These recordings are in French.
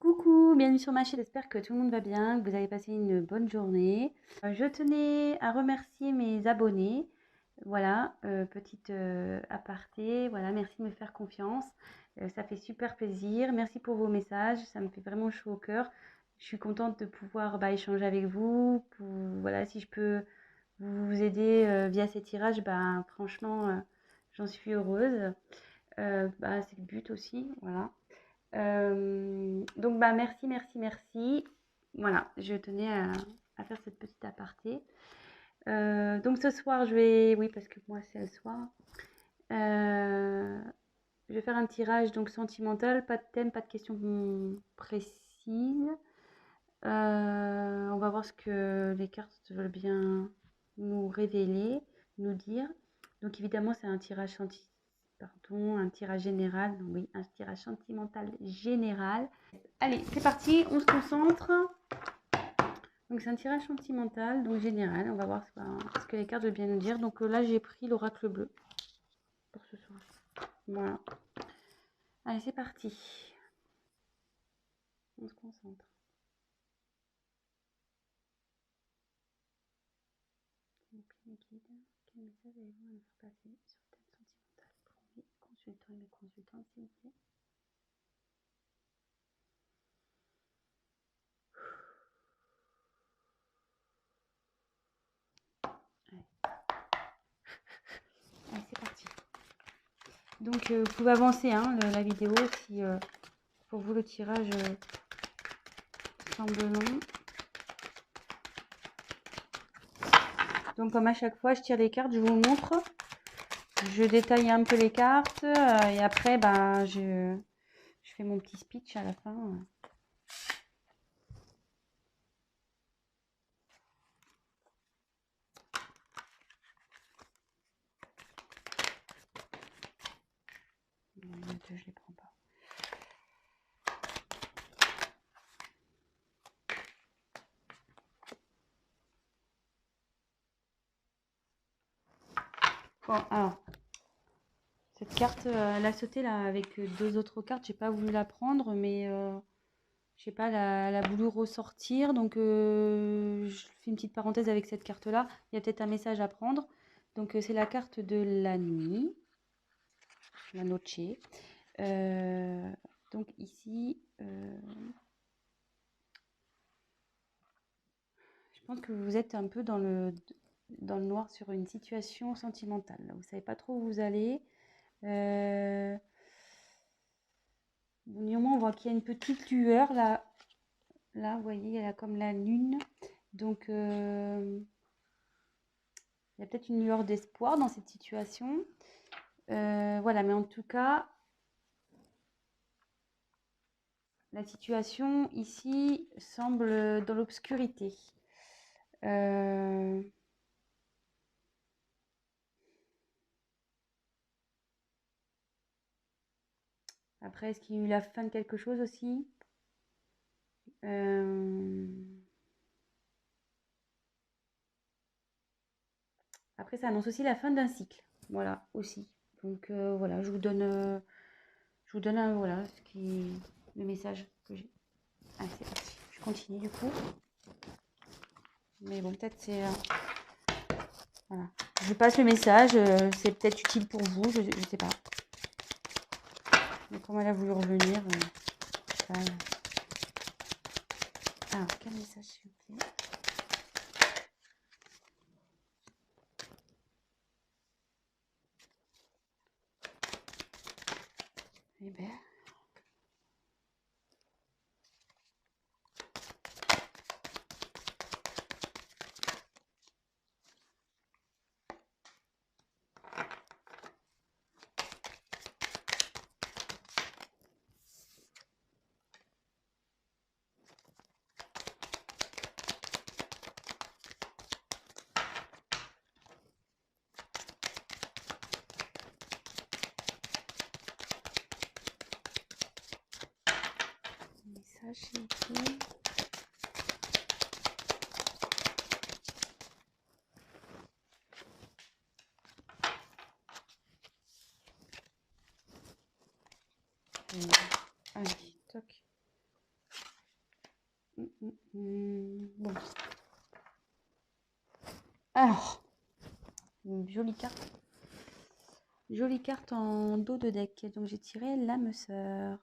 Coucou, bienvenue sur ma chaîne, j'espère que tout le monde va bien, que vous avez passé une bonne journée. Je tenais à remercier mes abonnés. Voilà, petite aparté, voilà, merci de me faire confiance. Ça fait super plaisir. Merci pour vos messages, ça me fait vraiment chaud au cœur. Je suis contente de pouvoir échanger avec vous. Voilà, si je peux vous aider via ces tirages, franchement, j'en suis heureuse. C'est le but aussi, voilà. Donc merci, merci, merci. Voilà, je tenais à faire cette petite aparté. Donc ce soir, oui, parce que moi c'est le soir, euh, je vais faire un tirage donc sentimental, pas de thème, pas de questions précises. On va voir ce que les cartes veulent bien nous révéler, nous dire. Donc évidemment, c'est un tirage un tirage général. Oui, un tirage sentimental général. Allez, c'est parti, on se concentre. Donc c'est un tirage sentimental, donc général. On va voir ce que les cartes veulent bien nous dire. Donc là, j'ai pris l'oracle bleu pour ce soir. Voilà. Allez, c'est parti. On se concentre. Quel message avez-vous à nous faire passer sur le thème sentimental pour mes consultants et mes consultantes, s'il vous plaît? Allez. Allez, c'est parti. Donc vous pouvez avancer la vidéo si pour vous le tirage semble long. Donc comme à chaque fois, je tire les cartes, je vous montre. Je détaille un peu les cartes et après je fais mon petit speech à la fin. Je les prends pas. Bon, alors, cette carte, elle a sauté là avec deux autres cartes. J'ai pas voulu la prendre, mais je sais pas, elle a voulu ressortir. Donc, je fais une petite parenthèse avec cette carte-là. Il y a peut-être un message à prendre. Donc, c'est la carte de la nuit, la noche. Donc, ici, je pense que vous êtes un peu dans le noir sur une situation sentimentale. Vous ne savez pas trop où vous allez. Néanmoins, on voit qu'il y a une petite lueur là. Là, vous voyez, elle a comme la lune. Donc, il y a peut-être une lueur d'espoir dans cette situation. Voilà, mais en tout cas, la situation ici semble dans l'obscurité. Après, est-ce qu'il y a eu la fin de quelque chose aussi? Après, ça annonce aussi la fin d'un cycle. Voilà, aussi. Donc, voilà, je vous donne voilà, le message que j'ai. Allez, c'est parti. Je continue du coup. Mais bon, peut-être c'est... voilà. Je passe le message. C'est peut-être utile pour vous. Je sais pas. Mais comme elle a voulu revenir... alors, quel message s'il vous plaît? Eh bien... message s'il vous plaît. Allez, toc. Bon. Alors, une jolie carte. Jolie carte en dos de deck. Donc j'ai tiré l'âme sœur.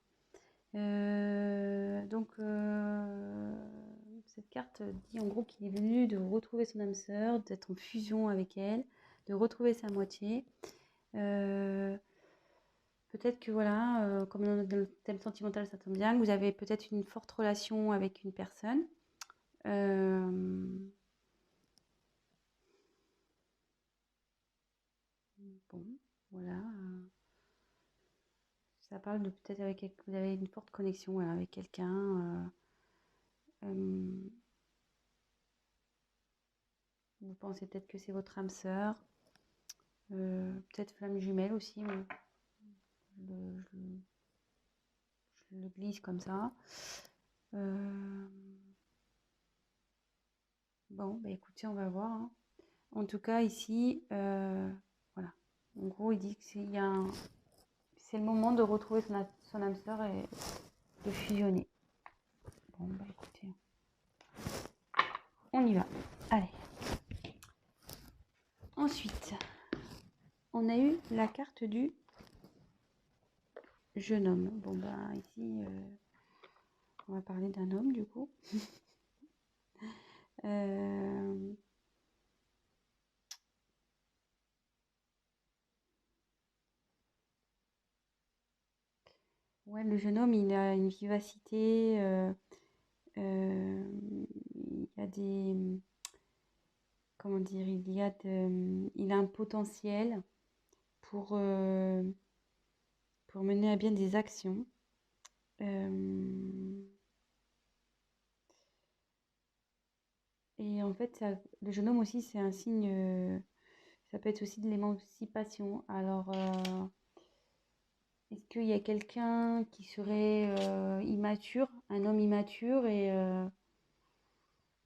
Cette carte dit en gros qu'il est venu de retrouver son âme sœur, d'être en fusion avec elle, de retrouver sa moitié. Peut-être que voilà, comme dans le thème sentimental, ça tombe bien, que vous avez peut-être une forte relation avec une personne. Bon, voilà. Ça parle de peut-être avec vous avez une forte connexion voilà, avec quelqu'un. Vous pensez peut-être que c'est votre âme sœur. Peut-être flamme jumelle aussi. Je le glisse comme ça. Bon, bah écoutez, on va voir. Hein. En tout cas, ici, voilà. En gros, il dit que c'est le moment de retrouver son âme sœur et de fusionner. Bon, bah écoutez, on y va. Allez. Ensuite, on a eu la carte du jeune homme. Bon, bah ici, on va parler d'un homme du coup. Ouais, le jeune homme, il a une vivacité, il y a des, comment dire, il a un potentiel pour mener à bien des actions. Et en fait, le jeune homme aussi, c'est un signe, ça peut être aussi de l'émancipation. Alors, est-ce qu'il y a quelqu'un qui serait immature, un homme immature et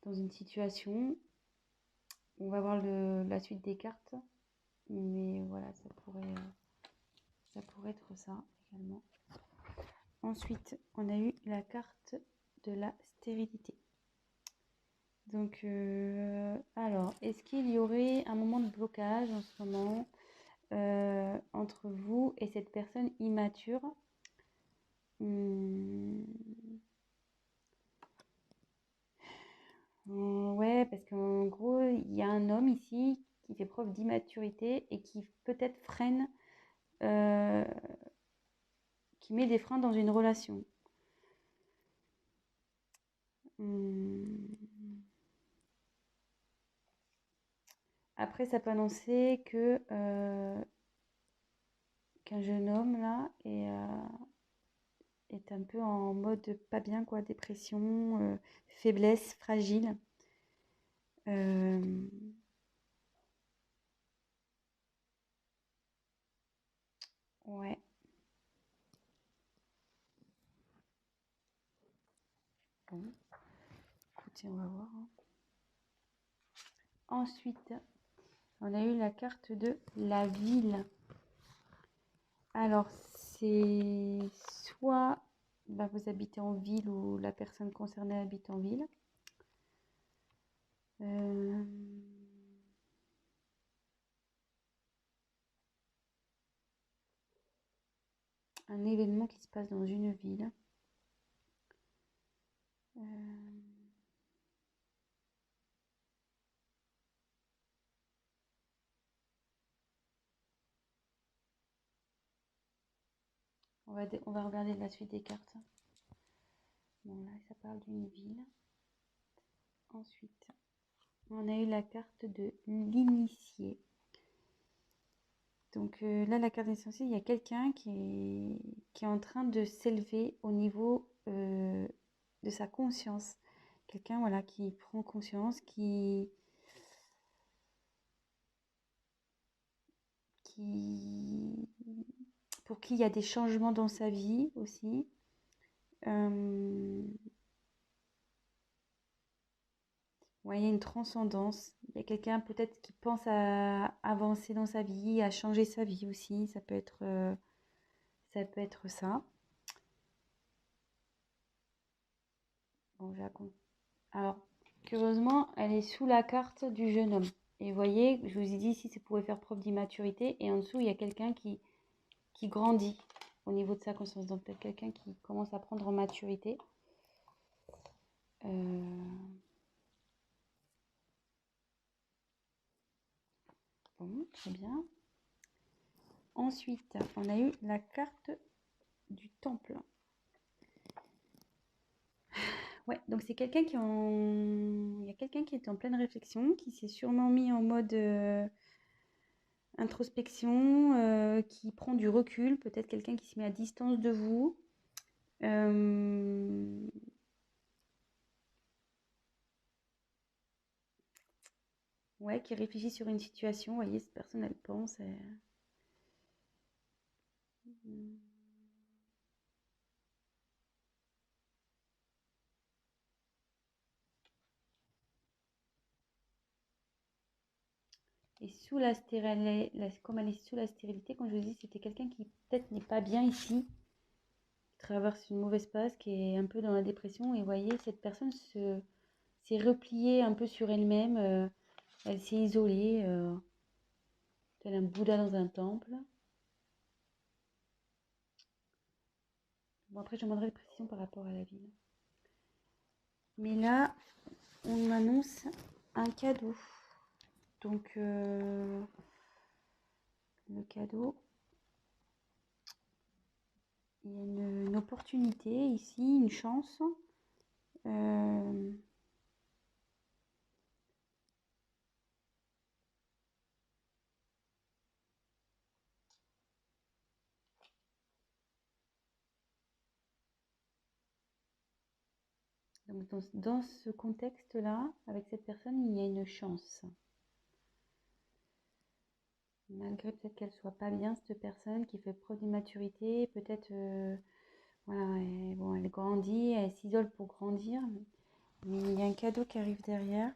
dans une situation, on va voir la suite des cartes, mais voilà, ça pourrait être ça également. Ensuite, on a eu la carte de la stérilité. Donc, alors, est-ce qu'il y aurait un moment de blocage en ce moment entre vous et cette personne immature? Ouais, parce qu'en gros, il y a un homme ici qui fait preuve d'immaturité et qui peut-être freine, qui met des freins dans une relation. Après, ça peut annoncer qu'un jeune homme là est un peu en mode pas bien, quoi, dépression, faiblesse, fragile. Ouais. Bon. Écoutez, on va voir. Hein. Ensuite, on a eu la carte de la ville. Alors, c'est soit bah, vous habitez en ville ou la personne concernée habite en ville. Un événement qui se passe dans une ville. On va regarder la suite des cartes. Bon, là, ça parle d'une ville. Ensuite, on a eu la carte de l'initié. Donc là, la carte essentielle, il y a quelqu'un qui est en train de s'élever au niveau de sa conscience. Quelqu'un voilà, qui prend conscience, pour qui il y a des changements dans sa vie aussi. Ouais, il y a une transcendance. Il y a quelqu'un peut-être qui pense à avancer dans sa vie, à changer sa vie aussi. Ça peut être ça. Bon, alors, curieusement, elle est sous la carte du jeune homme. Et vous voyez, je vous ai dit ici, ça pouvait faire preuve d'immaturité. Et en dessous, il y a quelqu'un qui grandit au niveau de sa conscience. Donc, peut-être quelqu'un qui commence à prendre en maturité. Bon, très bien. Ensuite, on a eu la carte du temple. Ouais, donc c'est quelqu'un il y a quelqu'un qui est en pleine réflexion, qui s'est sûrement mis en mode introspection, qui prend du recul, peut-être quelqu'un qui se met à distance de vous. Ouais, qui réfléchit sur une situation. Vous voyez, cette personne, elle pense. Et sous la stérilité, comme elle est sous la stérilité, comme je vous dis, c'était quelqu'un qui peut-être n'est pas bien ici, qui traverse une mauvaise passe, qui est un peu dans la dépression. Et vous voyez, cette personne s'est repliée un peu sur elle-même. Elle s'est isolée, tel un Bouddha dans un temple. Bon, après, je demanderai des précisions par rapport à la ville. Mais là, on m'annonce un cadeau. Donc, le cadeau, il y a une opportunité ici, une chance. Donc, dans ce contexte-là, avec cette personne, il y a une chance. Malgré peut-être qu'elle soit pas bien, cette personne qui fait preuve d'immaturité, peut-être, voilà, elle grandit, elle s'isole pour grandir. Mais il y a un cadeau qui arrive derrière.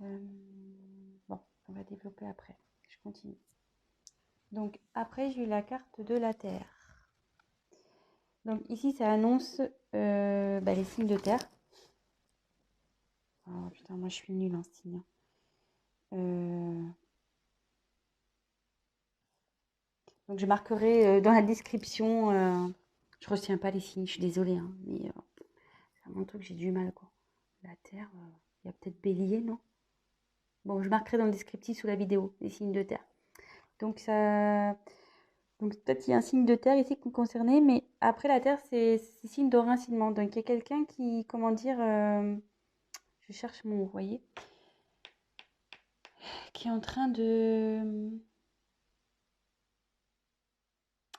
Bon, on va développer après. Je continue. Donc après, j'ai eu la carte de la Terre. Donc ici, ça annonce les signes de terre. Oh putain, moi je suis nulle en signe. Donc je marquerai dans la description. Je retiens pas les signes, je suis désolée, hein, mais c'est mon truc, j'ai du mal quoi. La Terre, il y a peut-être Bélier, non? Bon, je marquerai dans le descriptif sous la vidéo les signes de terre. Donc peut-être il y a un signe de terre ici qui est concerné, mais après la terre, c'est signe de rincinement. Donc il y a quelqu'un qui, comment dire, je cherche mon mot, vous voyez, qui est en train de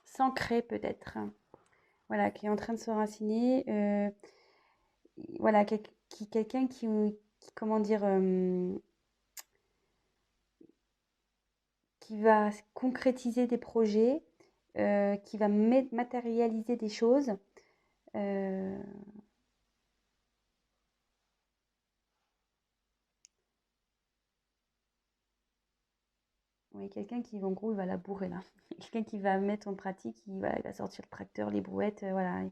s'ancrer peut-être. Voilà, qui est en train de se raciner. Voilà, quelqu'un qui, comment dire, qui va concrétiser des projets, qui va matérialiser des choses. Oui, quelqu'un qui, en gros, il va la bourrer là. Quelqu'un qui va mettre en pratique, il va sortir le tracteur, les brouettes, voilà.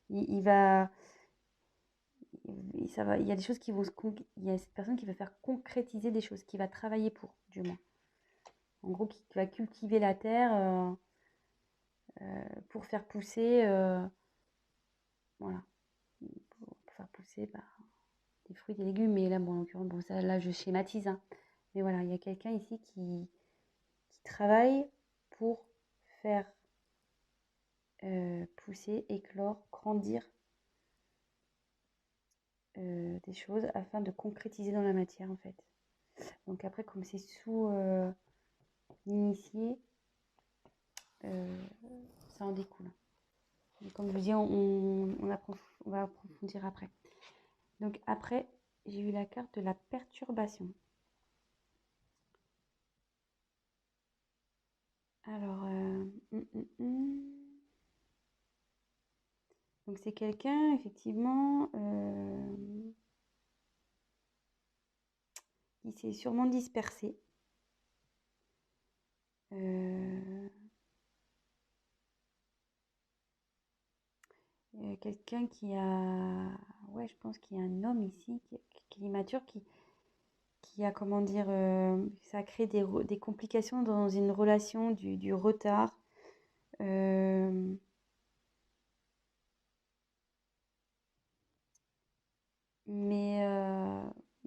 Il va, ça va, il y a des choses qui vont il y a cette personne qui va faire concrétiser des choses, qui va travailler pour, du moins. En gros, qui va cultiver la terre pour faire pousser, voilà, pour faire pousser des fruits, des légumes. Mais là, bon, en l'occurrence, bon, ça, là, je schématise, hein. Mais voilà, il y a quelqu'un ici qui travaille pour faire pousser, éclore, grandir des choses afin de concrétiser dans la matière en fait. Donc après, comme c'est sous l'initié, ça en découle. Et comme je vous dis, on va approfondir après. Donc après, j'ai eu la carte de la perturbation. Alors, donc c'est quelqu'un effectivement qui s'est sûrement dispersé. Quelqu'un qui a, ouais, je pense qu'il y a un homme ici qui est immature, qui a, comment dire, ça a créé des complications dans une relation, du retard. Euh, mais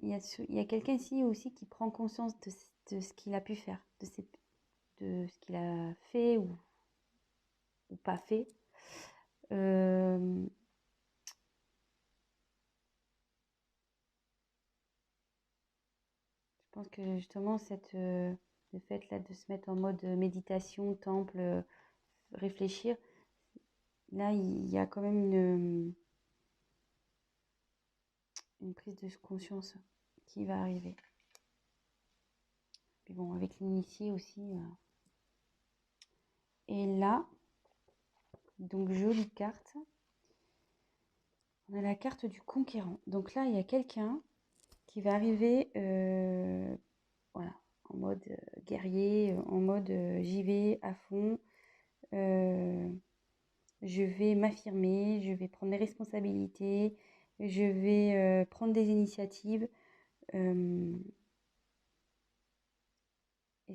il y a quelqu'un ici aussi qui prend conscience de ce qu'il a pu faire, de ce qu'il a fait ou pas fait. Euh, je pense que justement, le fait là de se mettre en mode méditation, temple, réfléchir, là, il y a quand même une prise de conscience qui va arriver. Puis bon, avec l'initié aussi. Et là, donc jolie carte. On a la carte du conquérant. Donc là, il y a quelqu'un qui va arriver voilà, en mode guerrier, en mode j'y vais à fond, je vais m'affirmer, je vais prendre des responsabilités, je vais prendre des initiatives et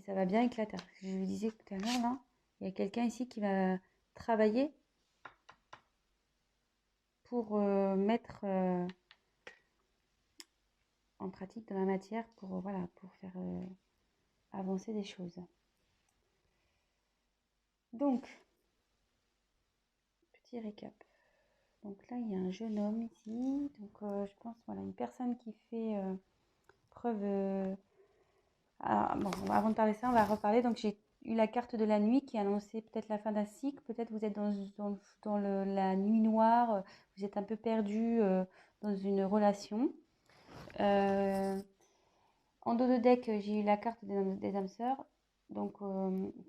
ça va bien éclater. Je vous disais tout à l'heure, là, il y a quelqu'un ici qui va travailler pour mettre en pratique de la matière pour, voilà, pour faire avancer des choses. Donc, petit récap. Donc là, il y a un jeune homme ici. Donc, je pense, voilà, une personne qui fait preuve... bon, avant de parler de ça, on va reparler. Donc, j'ai eu la carte de la nuit qui annonçait peut-être la fin d'un cycle. Peut-être vous êtes dans la nuit noire. Vous êtes un peu perdu dans une relation. En dos de deck, j'ai eu la carte des âmes sœurs. Donc,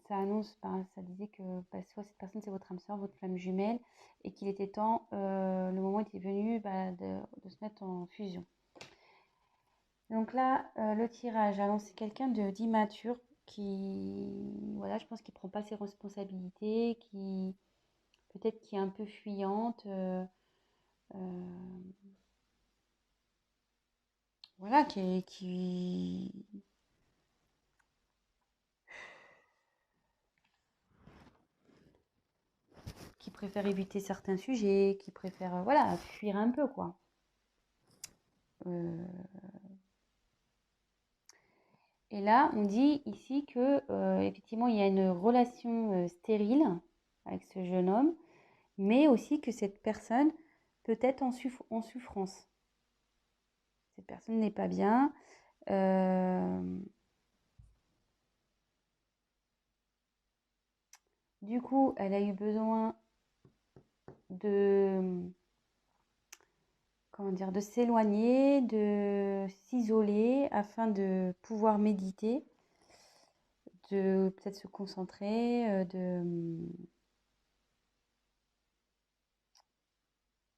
ça annonce, ça disait que soit cette personne, c'est votre âme sœur, votre flamme jumelle, et qu'il était temps, le moment était venu de se mettre en fusion. Donc là, le tirage annonce quelqu'un d'immature voilà, je pense qu'il ne prend pas ses responsabilités, peut-être qui est un peu fuyante, voilà, qui préfère éviter certains sujets, qui préfère, voilà, fuir un peu, quoi. Et là, on dit ici que effectivement, il y a une relation stérile avec ce jeune homme, mais aussi que cette personne peut être en souffrance. Cette personne n'est pas bien. Du coup, elle a eu besoin de, comment dire, de s'éloigner, de s'isoler afin de pouvoir méditer, de peut-être se concentrer,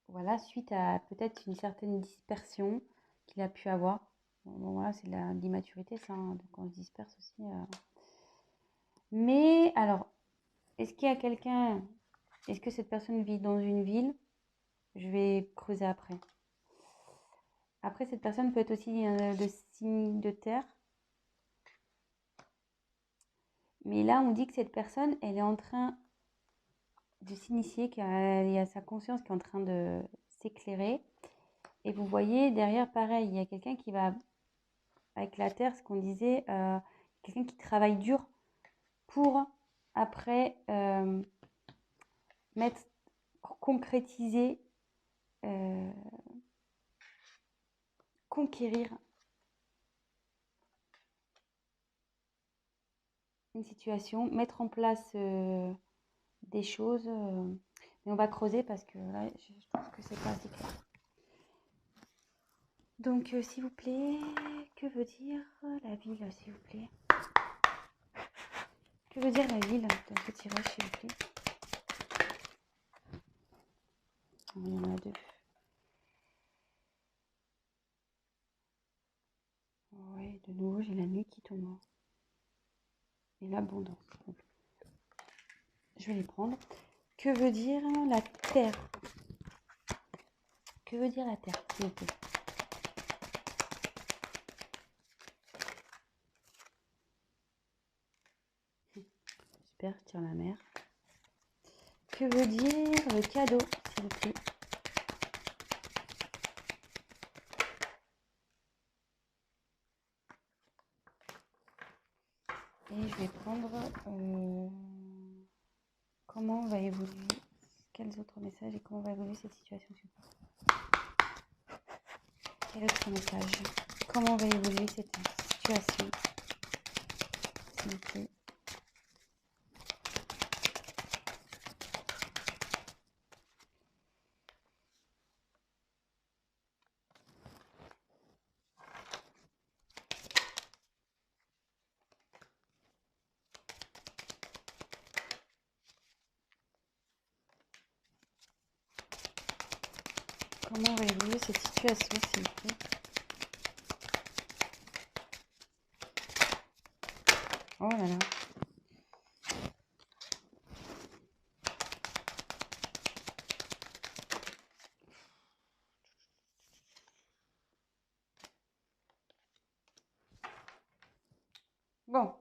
voilà, suite à peut-être une certaine dispersion qu'il a pu avoir. Bon, voilà, c'est de l'immaturité, ça, hein, donc on se disperse aussi. Mais alors, est-ce qu'il y a quelqu'un, est-ce que cette personne vit dans une ville? Je vais creuser après. Après, cette personne peut être aussi de signe de terre. Mais là, on dit que cette personne, elle est en train de s'initier, qu'il y a sa conscience qui est en train de s'éclairer. Et vous voyez, derrière, pareil, il y a quelqu'un qui va, avec la terre, ce qu'on disait, quelqu'un qui travaille dur pour, après, concrétiser, conquérir une situation, mettre en place des choses. Mais on va creuser parce que là, je pense que c'est pas assez clair. Donc, s'il vous plaît, que veut dire la ville, s'il vous plaît? Que veut dire la ville dans ce tirage, s'il vous plaît? Il y en a deux. Ouais, de nouveau, j'ai la nuit qui tombe. Et l'abondance. Je vais les prendre. Que veut dire la terre? Que veut dire la Terre, s'il vous plaît? Super, je tire la mer. Que veut dire le cadeau, s'il vous plaît? Et je vais prendre comment va évoluer, quels autres messages et comment va évoluer cette situation. Quel autre message? Comment va évoluer cette situation, s'il vous plaît? Comment va évoluer cette situation, s'il vous plaît? Oh là là. Bon.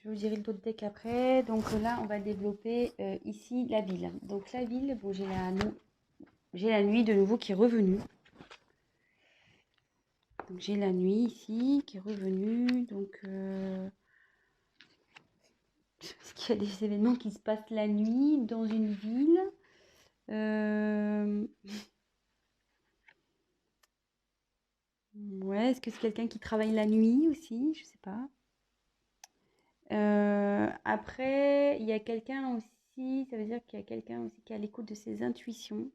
Je vous dirai d'autres decks après. Donc là, on va développer ici la ville. Donc la ville, bon, j'ai la nuit de nouveau qui est revenue. Donc j'ai la nuit ici qui est revenue. Donc est-ce qu'il y a des événements qui se passent la nuit dans une ville? Ouais, est-ce que c'est quelqu'un qui travaille la nuit aussi? Je sais pas. Après, il y a quelqu'un aussi, ça veut dire qu'il y a quelqu'un aussi qui est à l'écoute de ses intuitions.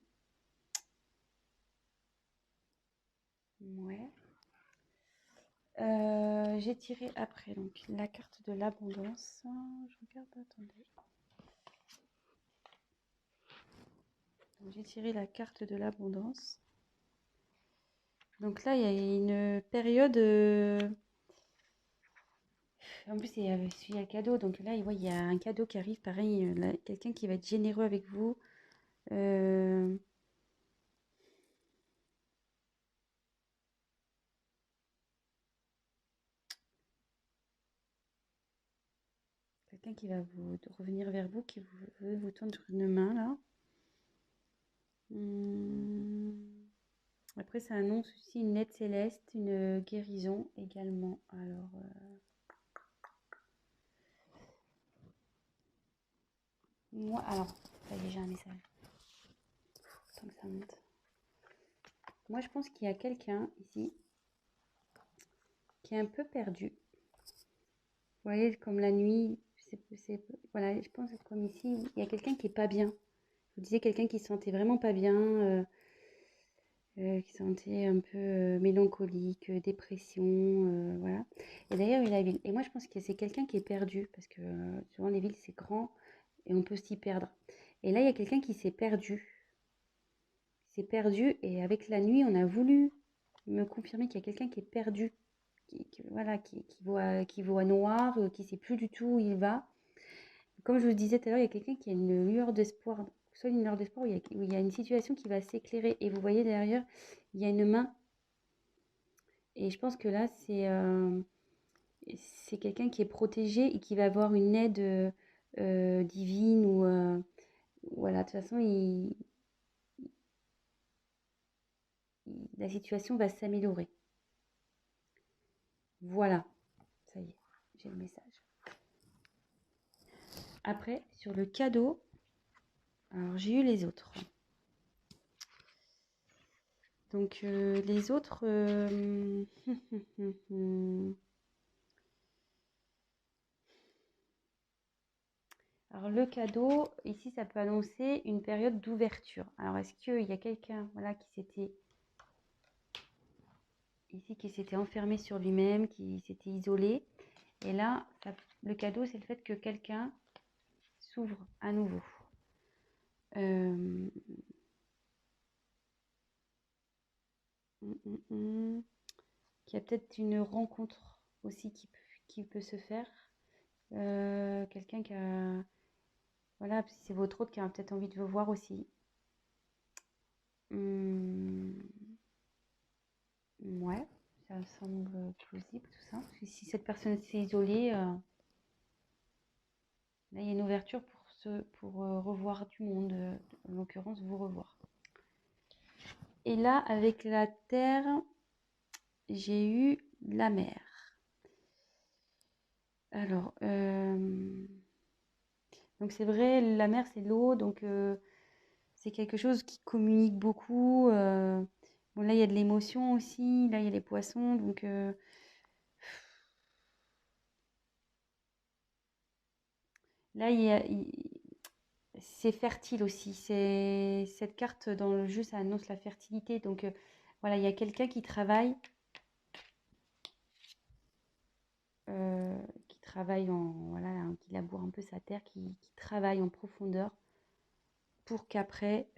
Ouais. J'ai tiré après donc la carte de l'abondance. Je regarde, attendez. J'ai tiré la carte de l'abondance. Donc là, il y a une période. En plus, il y a cadeau. Donc là, il y a un cadeau qui arrive. Pareil, quelqu'un qui va être généreux avec vous. Quelqu'un qui va vous revenir vers vous, qui veut vous tendre une main là. Après, ça annonce aussi une aide céleste, une guérison également. Alors, moi, alors, ça y est, j'ai un message. Tant que ça monte. Moi, je pense qu'il y a quelqu'un ici qui est un peu perdu. Vous voyez, comme la nuit, voilà, je pense que comme ici, il y a quelqu'un qui est pas bien. Je vous disais quelqu'un qui se sentait vraiment pas bien, qui se sentait un peu mélancolique, dépression, voilà. Et d'ailleurs, il y a la ville. Et moi, je pense que c'est quelqu'un qui est perdu, parce que souvent les villes, c'est grand et on peut s'y perdre. Et là, il y a quelqu'un qui s'est perdu. Il s'est perdu et avec la nuit, on a voulu me confirmer qu'il y a quelqu'un qui est perdu, voilà, qui voit noir, qui ne sait plus du tout où il va. Comme je vous le disais tout à l'heure, il y a quelqu'un qui a une lueur d'espoir, soit une lueur d'espoir où il y a une situation qui va s'éclairer. Et vous voyez derrière, il y a une main. Et je pense que là, c'est quelqu'un qui est protégé et qui va avoir une aide divine ou voilà, de toute façon, la situation va s'améliorer. Voilà, ça y est, j'ai le message. Après, sur le cadeau, alors j'ai eu les autres. Donc les autres, alors le cadeau, ici ça peut annoncer une période d'ouverture. Alors est-ce qu'il y a quelqu'un voilà, qui s'était enfermé sur lui-même, qui s'était isolé? Et là, le cadeau, c'est le fait que quelqu'un s'ouvre à nouveau. Qu'il y a peut-être une rencontre aussi qui peut se faire. Quelqu'un qui a... Voilà, si c'est votre autre qui a peut-être envie de vous voir aussi. Ouais, ça me semble plausible tout ça. Parce que si cette personne s'est isolée, là il y a une ouverture pour revoir du monde, en l'occurrence vous revoir. Et là, avec la terre, j'ai eu la mer. Alors, donc c'est vrai, la mer c'est l'eau, donc c'est quelque chose qui communique beaucoup. Bon, là il y a de l'émotion aussi, là il y a les poissons, donc là c'est fertile aussi. Cette carte dans le jeu, ça annonce la fertilité. Donc voilà, il y a quelqu'un euh, qui travaille voilà, hein, qui laboure un peu sa terre, qui travaille en profondeur pour qu'après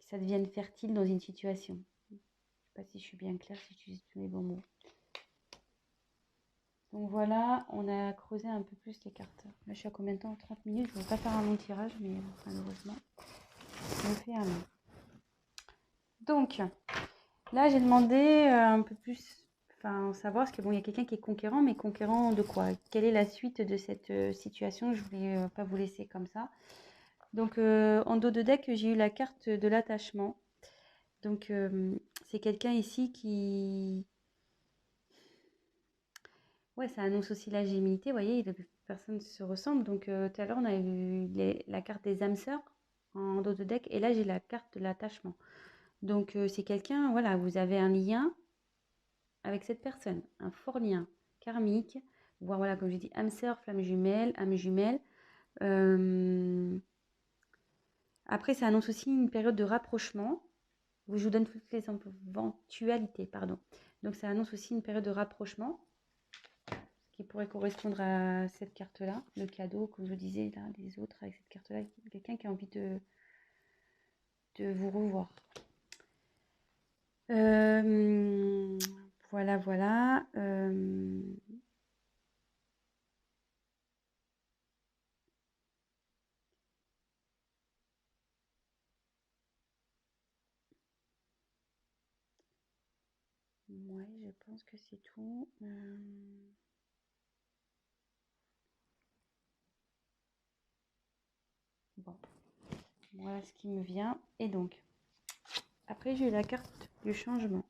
ça devienne fertile dans une situation. Je ne sais pas si je suis bien claire, si j'utilise tous les bons mots. Donc voilà, on a creusé un peu plus les cartes. Là, je suis à combien de temps? 30 minutes. Je ne vais pas faire un long tirage, mais malheureusement, je me fais un long. Donc, là, j'ai demandé un peu plus, enfin, savoir, parce que bon, il y a quelqu'un qui est conquérant, mais conquérant de quoi? Quelle est la suite de cette situation? Je voulais pas vous laisser comme ça. Donc, en dos de deck, j'ai eu la carte de l'attachement. Donc, c'est quelqu'un ici qui... Ouais, ça annonce aussi la gémilité, vous voyez, les personnes se ressemblent. Donc, tout à l'heure, on a eu la carte des âmes sœurs en dos de deck, et là, j'ai la carte de l'attachement. Donc, c'est quelqu'un, voilà, vous avez un lien avec cette personne, un fort lien karmique, voire voilà, comme je dis, âme sœur, flamme jumelle, âme jumelle. Après, ça annonce aussi une période de rapprochement. Je vous donne toutes les éventualités, pardon. Donc, ça annonce aussi une période de rapprochement, ce qui pourrait correspondre à cette carte-là, le cadeau, comme je vous disais, là, les autres, avec cette carte-là, quelqu'un qui a envie de vous revoir. Voilà, voilà. Ouais, je pense que c'est tout. Bon, voilà ce qui me vient. Et donc, après, j'ai eu la carte du changement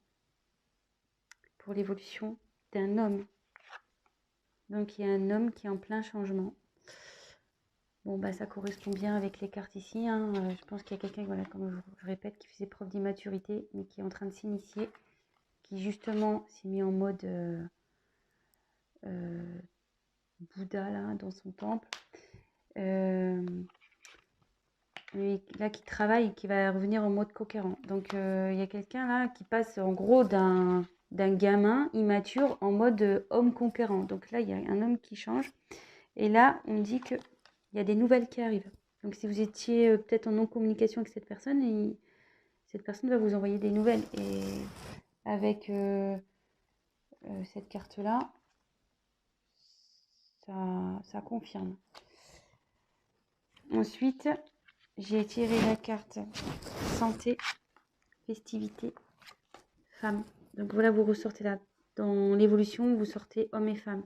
pour l'évolution d'un homme. Donc, il y a un homme qui est en plein changement. Bon, bah, ça correspond bien avec les cartes ici, hein. Je pense qu'il y a quelqu'un, voilà, comme je répète, qui faisait preuve d'immaturité, mais qui est en train de s'initier, qui justement s'est mis en mode Bouddha, là, dans son temple. Mais là, qui travaille, qui va revenir en mode conquérant. Donc, il y a quelqu'un là qui passe en gros d'un gamin immature en mode homme conquérant. Donc là, il y a un homme qui change. Et là, on me dit qu'il y a des nouvelles qui arrivent. Donc, si vous étiez peut-être en non-communication avec cette personne, cette personne va vous envoyer des nouvelles. Et avec cette carte-là, ça confirme. Ensuite, j'ai tiré la carte santé, festivité, femme. Donc voilà, vous ressortez là. Dans l'évolution, vous sortez homme et femme.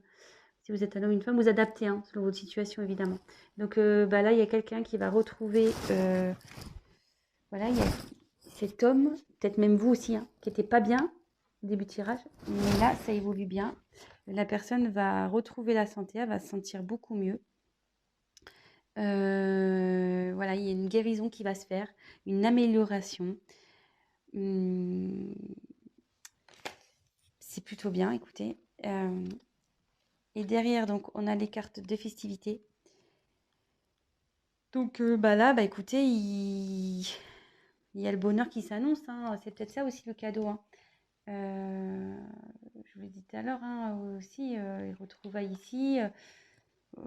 Si vous êtes un homme, une femme, vous adaptez, hein, selon votre situation, évidemment. Donc bah là, il y a quelqu'un qui va retrouver... voilà, il y a cet homme, peut-être même vous aussi, hein, qui n'était pas bien au début de tirage. Mais là, ça évolue bien. La personne va retrouver la santé, elle va se sentir beaucoup mieux. Voilà, il y a une guérison qui va se faire, une amélioration. C'est plutôt bien, écoutez. Et derrière, donc, on a les cartes de festivité. Donc, bah là, bah écoutez, il y a le bonheur qui s'annonce, hein. C'est peut-être ça aussi le cadeau, hein. Je vous l'ai dit tout à l'heure, hein, aussi, les retrouvailles ici.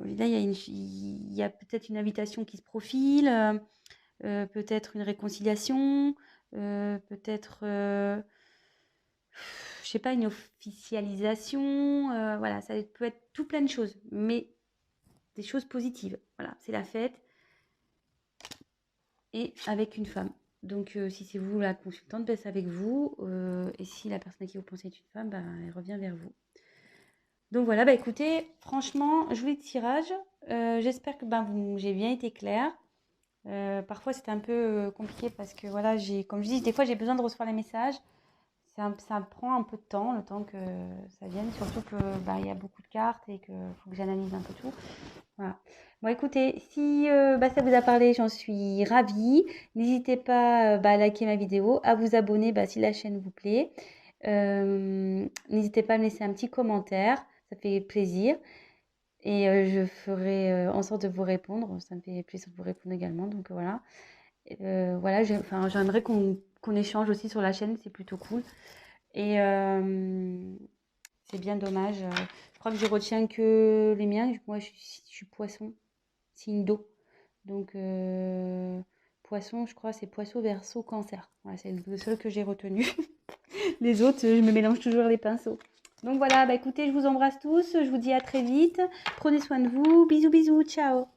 Là, il y a peut-être une invitation qui se profile, peut-être une réconciliation, peut-être, je sais pas, une officialisation. Voilà, ça peut être tout plein de choses, mais des choses positives. Voilà, c'est la fête et avec une femme. Donc, si c'est vous la consultante, ben, c'est avec vous. Et si la personne à qui vous pensez est une femme, ben, elle revient vers vous. Donc voilà, bah écoutez, franchement, joli tirage. J'espère que ben, j'ai bien été claire. Parfois, c'était un peu compliqué parce que voilà, comme je dis, des fois, j'ai besoin de recevoir les messages. Ça prend un peu de temps, le temps que ça vienne, surtout que bah, il y a beaucoup de cartes et qu'il faut que j'analyse un peu tout. Voilà. Bon, écoutez, si bah, ça vous a parlé, j'en suis ravie. N'hésitez pas bah, à liker ma vidéo, à vous abonner bah, si la chaîne vous plaît. N'hésitez pas à me laisser un petit commentaire, ça fait plaisir. Et je ferai en sorte de vous répondre. Ça me fait plaisir de vous répondre également. Donc voilà. Voilà, j'aimerais qu'on échange aussi sur la chaîne, c'est plutôt cool. Et c'est bien dommage. Je crois que je retiens que les miens. Moi, je suis poisson, signe d'eau. Donc, poisson, je crois, c'est poisson, verseau, cancer. Voilà, c'est le seul que j'ai retenu. Les autres, je me mélange toujours les pinceaux. Donc voilà, bah écoutez, je vous embrasse tous. Je vous dis à très vite. Prenez soin de vous. Bisous, bisous. Ciao.